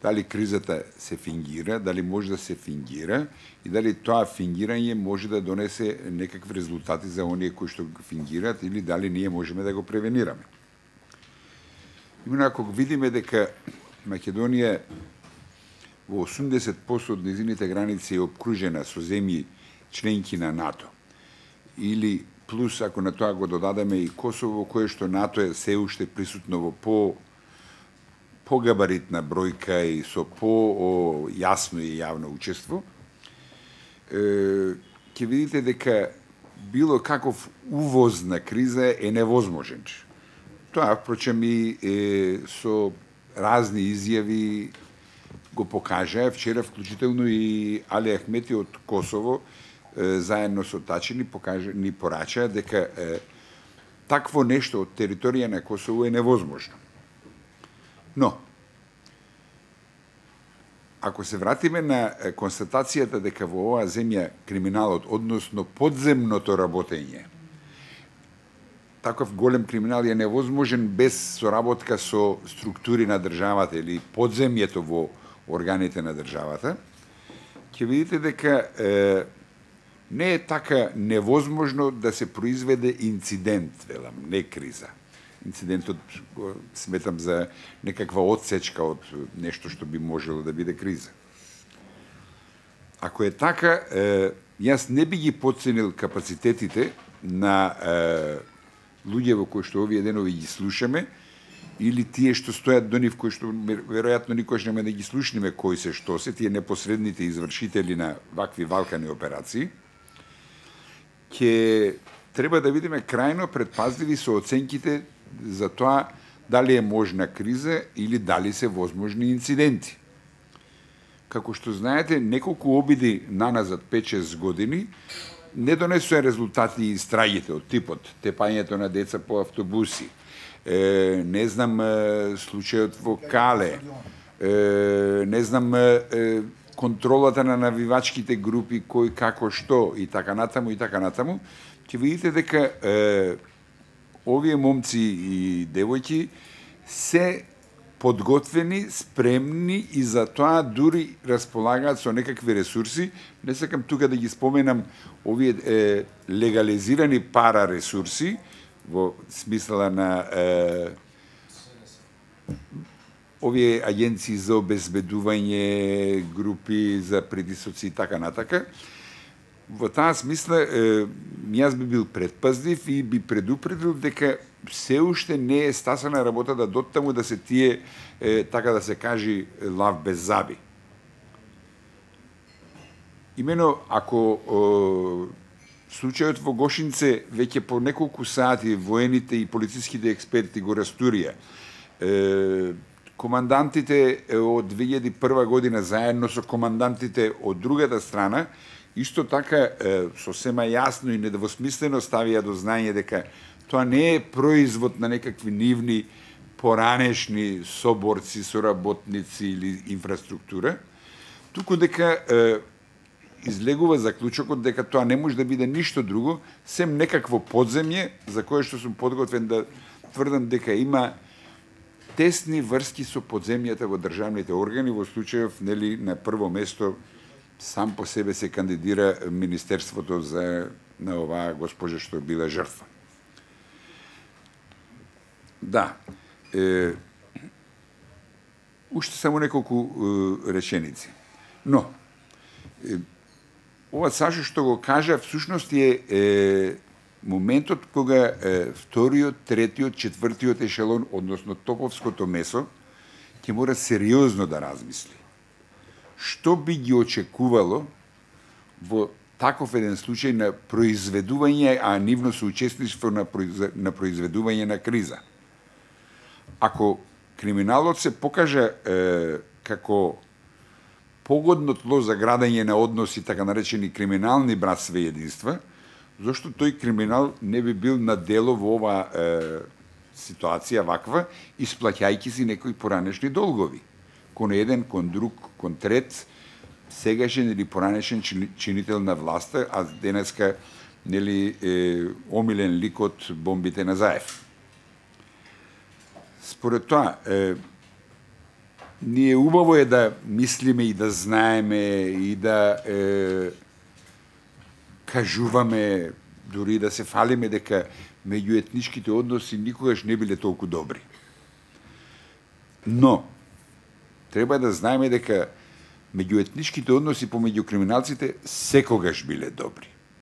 дали кризата се фингира, дали може да се фингира и дали тоа фингирање може да донесе некакви резултати за оние кои што го фингираат или дали ние можеме да го превенираме. Именно ако видиме дека Македонија во 80% од незините граници е обкружена со земји членки на НАТО, или плюс ако на тоа го додадеме и Косово, кое што НАТО е се уште присутно во погабаритна бројка и со по-јасно и јавно учество, ќе видите дека било каков увоз на криза е невозможен. Тоа, впрочем, и со разни изјави го покажа. Вчера, вклучително и Али Ахмети од Косово, заедно со Тачи ни порача дека такво нешто од територија на Косово е невозможно. Но, ако се вратиме на констатацијата дека во оваа земја криминалот, односно подземното работење, таков голем криминал е невозможен без соработка со структури на државата или подземјето во органите на државата, ќе видите дека не е така невозможно да се произведе инцидент, велам, не криза. Инцидентот го сметам за некаква отсечка од нешто што би можело да биде криза. Ако е така, јас не би ги подценил капацитетите на луѓе во кои што овие денови ги слушаме, или тие што стојат до нив, кои што веројатно никош нема да ги слушнеме кои се што се, тие непосредните извршители на вакви валкани операции, ќе треба да видиме крајно предпазливи со оценките за тоа дали е можна криза или дали се возможни инциденти. Како што знаете, неколку обиди наназад 5-6 години не донесоа резултати и истрагите од типот тепањето на деца по автобуси, не знам случајот во Кале, не знам контролата на навивачките групи кој како што и така натаму и така натаму, ќе видите дека овие момци и девојки се подготвени, спремни и за тоа дури располагаат со некакви ресурси. Не сакам тука да ги споменам овие легализирани пара ресурси во смисла на овие агенции за обезбедување, групи за притисоци и така натака. Во таа смисла, јас би бил предпазлив и би предупредил дека се уште не е стасана работата до таму да се тие, така да се кажи, лав без заби. Имено, ако случајот во Гошинце веќе по неколку сати воените и полициските експерти го растурија, командантите од 2001 година заедно со командантите од другата страна, исто така сосема јасно и недвосмислено ставија до знање дека тоа не е производ на некакви нивни поранешни соборци, соработници или инфраструктура, туку дека излегува заклучокот дека тоа не може да биде ништо друго, сем некакво подземје за кое што сум подготвен да тврдам дека има тесни врски со подземјата во државните органи, во случајов, нели, на прво место сам по себе се кандидира Министерството на оваа госпожа што била жртва. Да, уште само неколку реченици. Но, ова Сашо што го кажа, всушност е моментот кога вториот, третиот, четвртиот ешелон, односно топовското месо, ќе мора сериозно да размисли. Што би ги очекувало во таков еден случај на произведување, а нивно соучествништво на произведување на криза? Ако криминалот се покаже како погодно тло за градење на односи, така наречени криминални братства и единства, зашто тој криминал не би бил на дело во оваа ситуација ваква, исплаќајќи си некои поранешни долгови. Кон еден, кон друг, кон трет, сегашен или поранешен чинител на власта, а денеска, нели, омилен лик од бомбите на Заев. Според тоа, ние убаво е да мислиме и да знаеме и да кажуваме, дури да се фалиме дека меѓуетничките односи никогаш не биле толку добри. Но треба да знаеме дека меѓуетничките односи помеѓу криминалците секогаш биле добри.